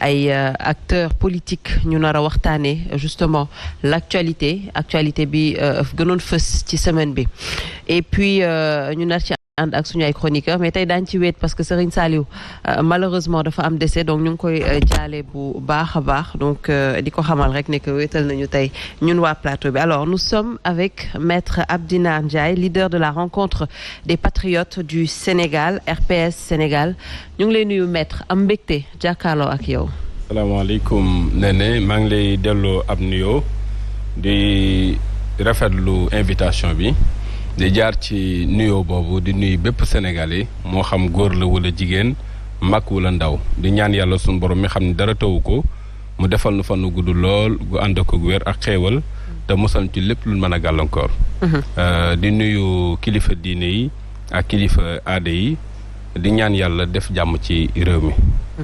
ay acteurs politiques ñu nar a waxtaanee justement actualité bi gënoon fës ci semaine bi et puis ñu nar ci ànd ak suñu ay chroniqueurs mais tey daañu ci wéet parce que Serigne Saliou malheureusement dafa am décès donc ñu ngi koy jaale bu baax a baax donc di ko xamal rek ne que wéetal nañu tey ñun waa plateau bi. Alors nous sommes avec Maître Abdinar Ndiaye, leader de la rencontre des patriotes du Sénégal RPS Sénégal ñu ngi lay nuyu Maître am mbégte jàkkaarloo ak yow. salaamaaleykum Néné maa ngi lay delloo ab nuyoo di rafetlu invitation bi. di jaar ci nuyoo boobu di nuyu bépp Sénégalais moo xam góor la wala jigéen mag wala ndaw di ñaan yàlla suñu borom mi xam ne dara tawu ko mu defal nu fan nu gudd lool gu ànd ak wér ak xéewal te musal ci lépp lu mën a gàllankoor. di nuyu kilifa diine yi ak kilifa aada yi di ñaan yàlla def jàmm ci réew mi.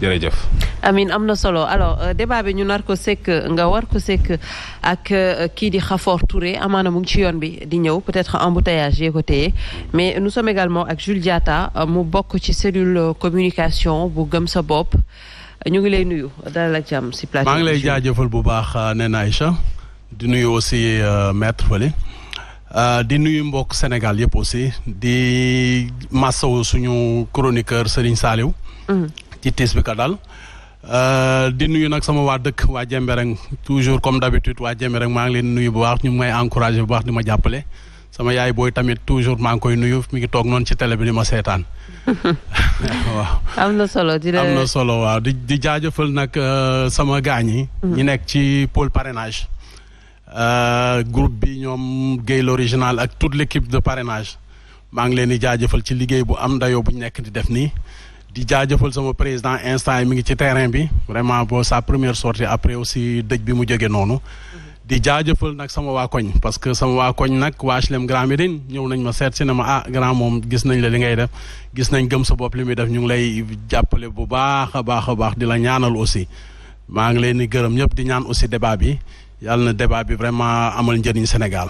jërëjëf. Amin am na solo alors débat bi ñu nar ko sekk nga war ko sekk ak kii di Khafor Touré amaana mu ngi ci yoon bi di ñëw peut-être embouteillage yee ko téye mais nous sommes également ak Jules Diatta mu bokk ci cellule communication bu gëm sa bopp ñu ngi lay nuyu dalal ak jàmm si plateau. maa ngi lay jaajëfal bu baax Néné Aïcha di nuyu aussi maître Fally di nuyu mbokk Sénégal yëpp aussi di massawu suñu chroniqueur Serigne Saliou. ci tiis bi ka daal di nuyu nag sama waa dëkk waa Jembereng toujours comme d'habitude waa Jembereng maa ngi leen nuyu bu baax ñu ngi may encouragé bu baax di ma jàppale sama yaay booy tamit toujours maa ngi koy nuyu mi ngi toog noonu ci télé bi di ma seetaan waaw. am na solo waaw di jaajëfal nag sama gaañ yi. ñi nekk ci pôle parrainage. groupe bi ñoom Guèye l'original ak toute l'équipe de parrainage maa ngi leen di jaajëfal ci liggéey bu am dayoo bu ñu nekk di def nii. di jaajëfal sama président instant yi mi ngi ci terrain bi vraiment boo sa première sortie après aussi dëj bi mu jóge noonu di jaajëfal nag sama waa koñ parce que sama waa koñ nag waa HLM Grand Médine ñëw nañ ma seet si ne ma grand moom gis nañ la li ngay def gis nañ gëm sa bopp li muy def ñu ngi lay jàppale bu baax a baax di la ñaanal aussi maa ngi leen di gërëm ñëpp di ñaan aussi débat bi yàlla na débat bi vraiment amal njëriñ Sénégal.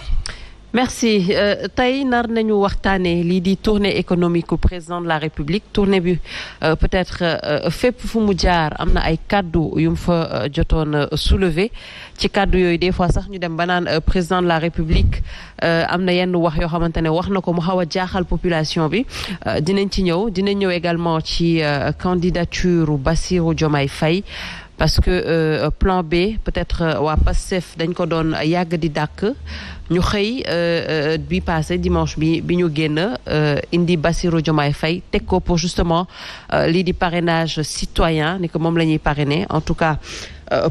merci tey nar nañu waxtaanee lii di tournée économique u président de la République tournée bi peut-être fépp fu mu jaar am na ay kaddu yu mu fa jotoon soulever ci kaddu yooyu des fois sax ñu dem ba naan président de la République am na yenn wax yoo xamante ne wax na ko mu xaw a jaaxal population bi dinañ ñëw également ci candidature Bassirou Diomaye Faye parce que plan B peut-être waa Pastef dañ ko doon yàgg di dàkk ñu xëy bi passé dimanche bi ñu génn indi Bassirou Diomaye Faye teg ko pour justement lii di parrainage citoyen ni que moom la ñuy parrainer en tout cas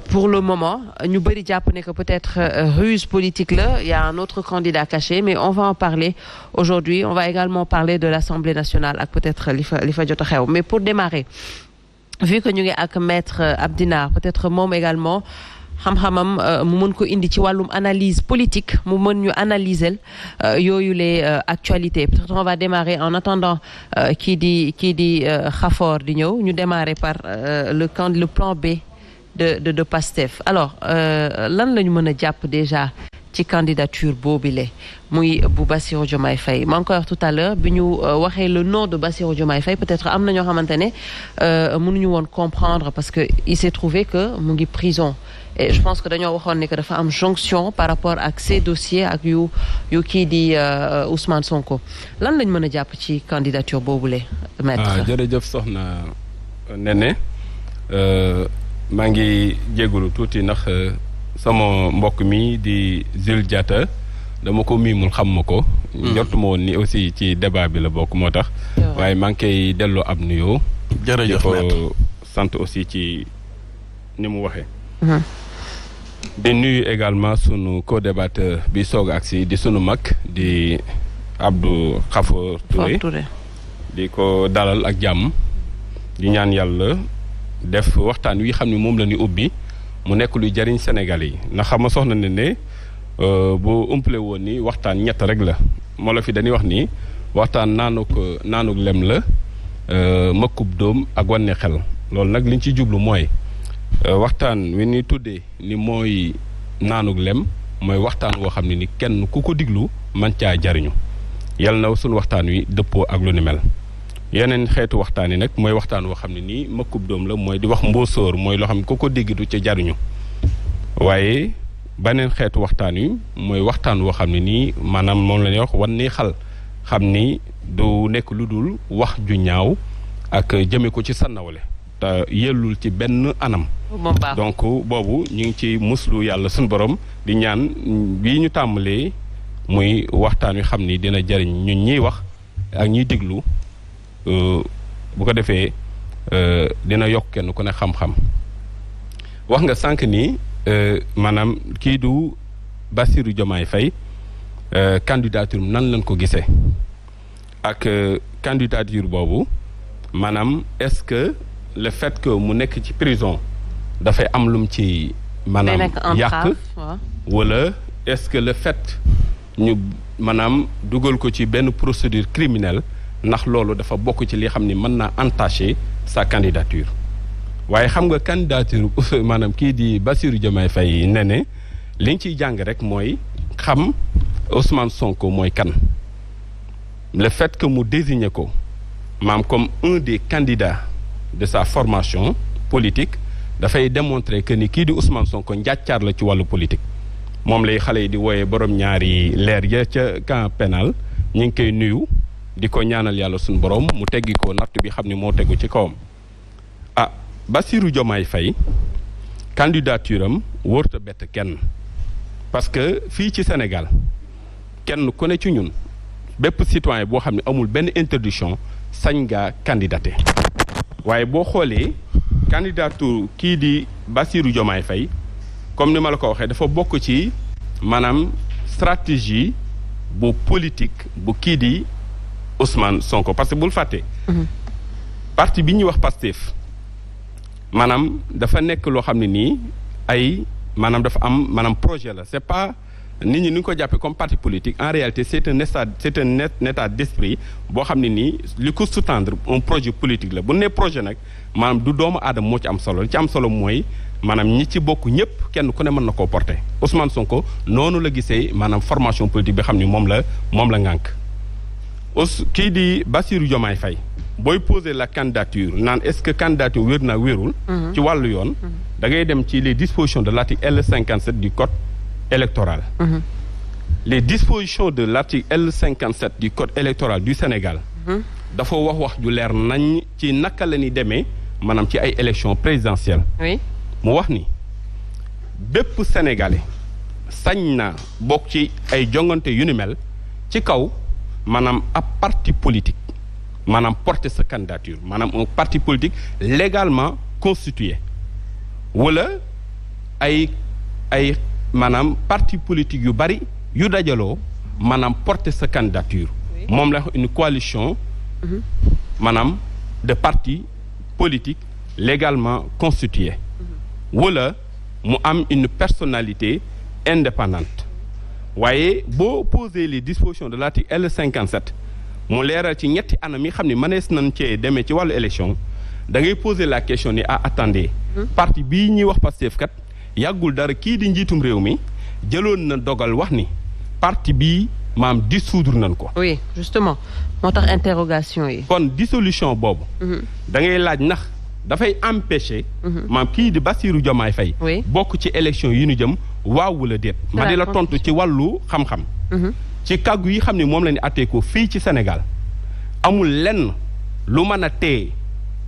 pour le moment ñu bëri jàpp ne que peut-être ruse politique la il y a un autre candidat caché mais on va en parler aujourd'hui on va également parler de l'Assemblée nationale ak peut-être li fa jot a xew mais pour démarrer vu que ñu ngi ak maître Abdinar peut-être moom également xam-xamam mu mën ko indi ci wàllum analyse politique mu mën ñu analyser yooyu les actualités peut-être on va démarrer en attendant kii di Khafor di ñëw ñu démarrer par le plan B de Pastef alors lan la ñu mën a jàpp déjà ci candidature boobile muy bu Bassirou Diomaye Faye maa ngi koy wax tout à l'heure bi ñu waxee le nom de Bassirou Diomaye Faye peut-être am na ñoo xamante ne mënuñu woon comprendre parce que il s'est trouvé que mu ngi prison et je pense que dañoo waxoon ne que dafa am jonction par rapport ak ces dossiers ak yu kii di Ousmane Sonko lan lañ mën a jàpp ci candidature boobule maître. jërëjëf soxna Néné maa ngi jégalu tuuti ndax sama mbokk mi di Jules Diatta dama ko miimul xam ma ko. njortuma woon ni aussi ci débat bi la bokk moo tax. waaye maa ngi koy delloo ab nuyoo. jërëjëf sant aussi ci ni mu waxee. di nuyu également sunu co-débatteur bi soog agsi di sunu mag di Abdou Khafor Touré. di ko dalal ak jàmm. di ñaan yàlla def waxtaan wi xam ne moom la ñu ubbi. mu nekk luy jariñ Sénégal yi ndax xam nga soxna ne boo umpale woon ni waxtaan ñett rek la moo la fi dañuy wax ni waxtaan naanuk lem la mëkkub doom ak wanne xel loolu nag liñ ci jublu mooy waxtaan wi ni tuddee ni mooy naanuk lem mooy waxtaan woo xam ne ni kenn ku ko diglu man caa jariñu yal na suñu waxtaan wi dëppoo ak lu ni mel yeneen xeetu waxtaan yi nag mooy waxtaan woo xam ne nii mëkkub doom la mooy di wax mboosóor mooy loo xam ne ku ko dégg du ca jariñu waaye beneen xeetu waxtaan yi mooy waxtaan woo xam ne nii maanaam moom la ñuy wax wan ni xal xam ni du nekk lu dul wax ju ñaaw ak jëme ko ci sa nawle te yellul ci benn anam donc boobu ñu ngi ci muslu yàlla suñu borom di ñaan bii ñu tàmbalee muy waxtaan wi xam ni dina jariñ ñun ñiy wax ak ñiy déglu bu ko defee dina yokk kenn ku ne xam-xam wax nga sànq ni maanaam kii du Bassirou Diomaye Faye candidature nan lañ ko gisee ak candidature boobu maanaam est-ce que le fait que mu nekk ci prison dafay am lum ci maanaam yàq wala est-ce que le fait ñu maanaam dugal ko ci benn procédure criminelle ndax loolu dafa bokk ci li xam ni mën naa entacher sa candidature waaye xam nga candidature maanaam kii di Bassirou Diomaye Faye ne li ñu ciy jàng rek mooy xam Ousmane Sonko mooy kan le fait que mu désigné ko maam comme un des candidats de sa formation politique dafay démontrer que ni kii di Ousmane Sonko njàccaar la ci wàllu politique moom lay xale yi di wooyee borom ñaari leer ya ca camp pénal ñu ngi koy nuyu di ko ñaanal yàlla suñu borom mu teggi ko nattu bi xam ni moo tegu ci kawam Bassirou Diomaye Faye candidature am wóorta bett kenn parce que fii ci Sénégal kenn ku ne ci ñun bépp citoyen boo xam ne amul benn interdiction sañ ngaa candidater waaye boo xoolee candidature kii di Bassirou Diomaye Faye comme ni ma la ko waxee dafa bokk ci maanaam stratégie bu politique bu kii di Ousmane Sonko parce que bul fàtte parti bi ñuy wax Pastef maanaam dafa nekk loo xam ne nii ay maanaam dafa am maanaam projet la c'est pas nit ñi ni ñu ko jàppee comme parti politique en réalité c'est un état d'esprit boo xam ne nii li ko sous-tendre un projet politique la bu nee projet nag maanaam du doomu aadama moo ci am solo li ci am solo mooy maanaam ñi ci bokk ñëpp kenn ku ne mën na koo porter Ousmane Sonko noonu la gisee maanaam formation politique bi xam ni moom la ngànk kii di Bassirou Diomaye Faye booy poser la candidature naan est-ce que candidature wér na wérul ci wàllu yoon da ngay dem ci les dispositions de l'article L57 du code électoral les dispositions de l'article L57 du code électoral du Sénégal dafa wax ju leer nañ ci naka la ñuy demee maanaam ci ay élections présidentielles mu wax ni bépp sénégalais sañ na bokk ci ay jongante yu ni mel ci kaw maanaam ab parti politique maanaam porter sa candidature maanaam un parti politique légalement constitué wala ay maanaam parti politique yu bari yu dajaloo maanaam porter sa candidature moom la une coalition maanaam de partis politiques légalement constitués wala mu am une personnalité indépendante waaye boo poser les dispositions de l'article L57 mu leeral ci ñetti anam yi xam ne mënees nañ cee demee ci wàllu élection da ngay poser la question ni attendez parti bii ñuy wax Pastef kat yàggul dara kii di njiitum réew mi jëloon na dogal wax ni parti bii maam dissoudre nañ ko. oui justement moo tax interrogation yi. kon dissolution boobu. da ngay laaj ndax dafay empêcher. maam kii di Bassirou Diomaye Faye. bokk ci élection yi ñu jëm waaw wala déet. ma di la tontu ci wàllu xam-xam. ci kàggu yi xam ne moom la ñu àttee ko fii ci Sénégal amul lenn lu mën a téye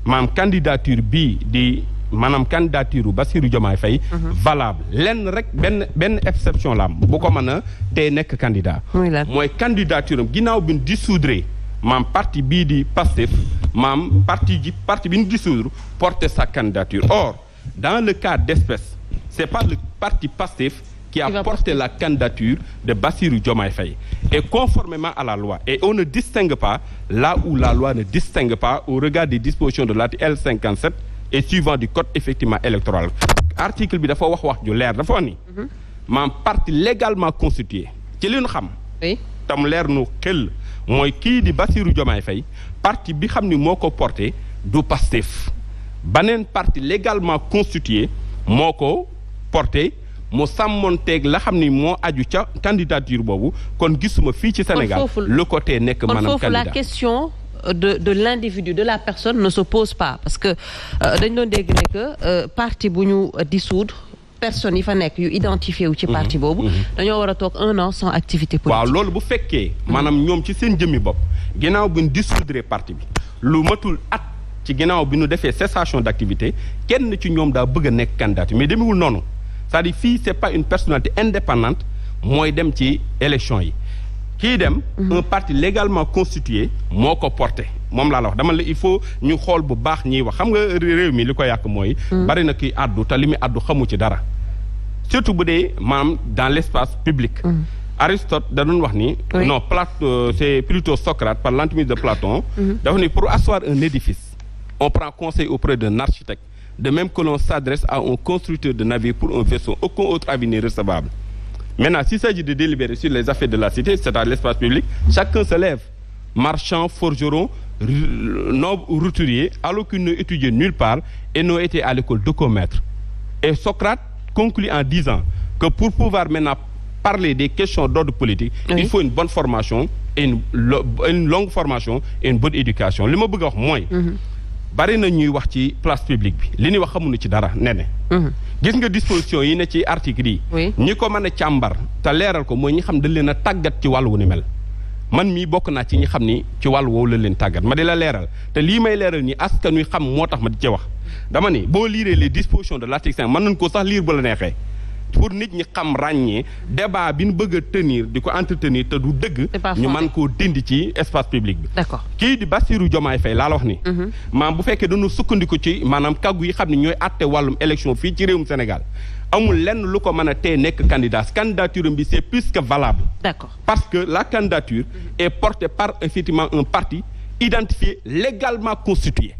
maam candidature bii di maanaam candidature Bassirou Diomaye Faye valable lenn rek benn exception la am bu ko mën a téye nekk candidat mooy candidature am ginnaaw bi ñu dissoudre maam parti bii di Pastef maam parti bi ñu dissoudre porter sa candidature or dans le cas d'espèce c'est pas le parti Pastef qui a porté la candidature de Bassirou Diomaye Faye. Et conformément à la loi, et on ne distingue pas là où la loi ne distingue pas au regard des dispositions de l'article L57 et suivant du code effectivement électoral. Article bi dafa wax ju leer dafa ni maam parti légalement constitué ci li ñu xam tam leer nu xel mooy kii di Bassirou Diomaye Faye parti bi xam ni moo ko porté du Pastef beneen parti légalement constitué moo ko porté mu sàmmonteeg la xam ni moo aju ca candidature boobu kon gisuma fii ci Sénégal le côté nekk maanaam candidat la question de l'individu, de la personne ne se pose pas parce que dañ doon dégg ne que parti bu ñu dissoudre personnes yi fa nekk yu identifié wu ci parti boobu dañoo war a toog 1 an sans activité politique. waaw loolu bu fekkee maanaam ñoom ci seen jëmmi bopp ginnaaw bi ñu dissoudre parti bi lu matul at ci ginnaaw bi ñu defee cessation d'activité kenn ci ñoom daa bëgg a nekk candidat mais demewul noonu c'est-à-dire fii c'est pas une personnalité indépendante mooy dem ci élection yi kii dem un parti légalement constitué moo ko porté moom laa la wax dama la il faut ñu xool bu baax ñiy wax xam nga réew mi li ko yàq mooy bari na kii addu te li muy addu xamu ci dara surtout bu dee maanaam dans l'espace public Aristote da doon wax ni non Platon c'est plutôt Socrate par l'entremise de Platon dafa ni pour asseoir un édifice on prend conseil auprès d'un architecte de même que l'on s'adresse à un constructeur de navire pour un vaisseau aucun autre avis n'est recevable. Maintenant, s'il s'agit de délibérer sur les affaires de la cité, c'est-à-dire l'espace public, chacun se lève. Marchand, forgeron, noble ou roturier, alors qu'ils n'ont étudié nulle part et n'ont été à l'école d'aucun maître. Et Socrate conclut en disant que pour pouvoir maintenant parler des questions d'ordre politique, il faut une bonne formation, et une longue formation et une bonne éducation. Li ma bëgg a wax mooy bari na ñuy wax ci place publique bi li ñuy wax xamuñu ci dara nene gis nga disposition yi ne ci article yi ñi ko mën a càmbar te leeral ko mooy ñi xam dañ leen a tàggat ci wàllu wu ni mel man mii bokk naa ci ñi xam ni ci wàllu woowu la leen tàggat ma di la leeral te lii may leeral nii askan wi xam moo tax ma di ci wax dama ni boo liiree les dispositions de l'article 5 mën nañ ko sax liir ba la neexee pour nit ñi xam ràññee débat bi ñu bëgg a tenir di ko entretenir te du dëgg ñu mën koo dindi ci espace public bi d'accord kii di Bassirou Diomaye Faye laa la wax ni maanaam bu fekkee dañu sukkandiku ci maanaam kàggu yi xam ne ñooy àtte wàllum élection fii ci réewum Sénégal amul lenn lu ko mën a tee nekk candidature bi c'est plus que valable d'accord parce que la candidature est portée par effectivement un parti identifié légalement constitué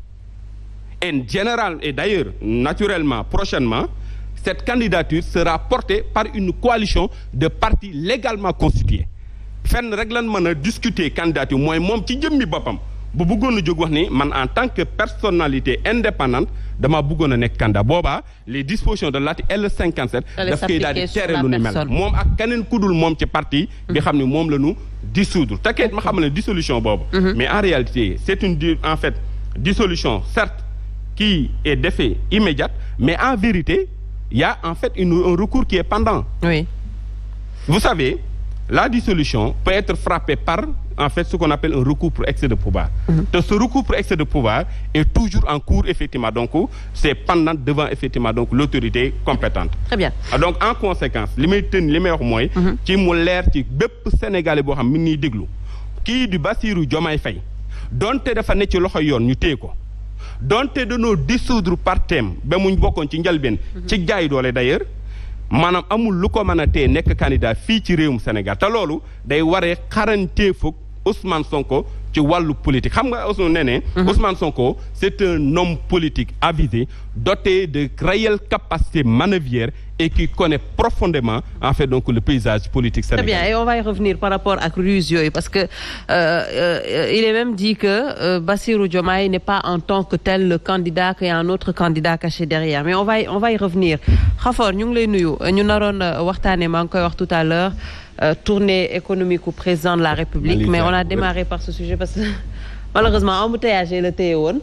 et général et d'ailleurs naturellement prochainement cette candidature sera portée par une coalition de partis légalement constitués fenn rek lan mën a discuter candidature mooy moom ci jëmmi boppam bu bëggoon a jóg wax ni man en tant que personnalité indépendante dama bëggoon a nekk candidat boobaa les dispositions de l'article L57 daf koy daal di tere lu ni mel moom ak keneen kudul moom ci parti bi xam ne moom la ñu dissoudre te kayit ma xam ne dissolution boobu mais en réalité c'est une en fait dissolution certes qui est d'effet immédiat mais en vérité il y a en fait un recours qui est pendant. Oui. Vous savez, la dissolution peut être frappée par en fait ce qu'on appelle un recours pour excès de pouvoir. Donc ce recours pour excès de pouvoir est toujours en cours effectivement donc c'est pendant devant effectivement donc l'autorité compétente. Très bien. Donc en conséquence li may wax mooy ci mu leer ci bépp Sénégalais boo xam mi ngi déglu kii di Bassirou Diomaye Faye donte dafa ne ci loxo yoon ñu téye ko donte dañoo dissoudre partem ba muñ bokkoon ci njëlbeen ci jaay doole d'ailleurs maanaam amul lu ko mën a tee nekk candidat fii ci réewum Sénégal te loolu day waree xarañteefug Ousmane Sonko ci wàllu politique xam nga Ousmane Sonko c'est un homme politique avisé doté de réelles capacités manœuvrières et qui connaît profondément en fait donc le paysage politique sénégalais. Très bien, et on va y revenir par rapport à Ruse yooyu parce que il est même dit que Bassirou Diomaye n'est pas en tant que tel le candidat qu'il y a un autre candidat caché derrière mais on va y revenir. Khafor ñu ngi lay nuyu ñu naroon waxtaanee maa ngi koy wax tout à l'heure tournée économique au président de la République mais on a démarré par ce sujet parce que malheureusement embouteillage la téye woon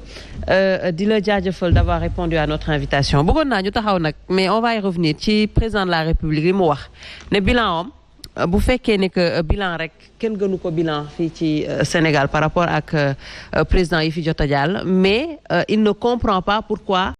di la jaajëfal d'avoir répondu à notre invitation bëggoon naa ñu taxaw nag mais on va y revenir ci président de la République li mu wax ne bilan am bu fekkee ne que bilan rek kenn gënu ko bilan fii ci Sénégal par rapport ak président yi fi jot a jàll mais il ne comprend pas pourquoi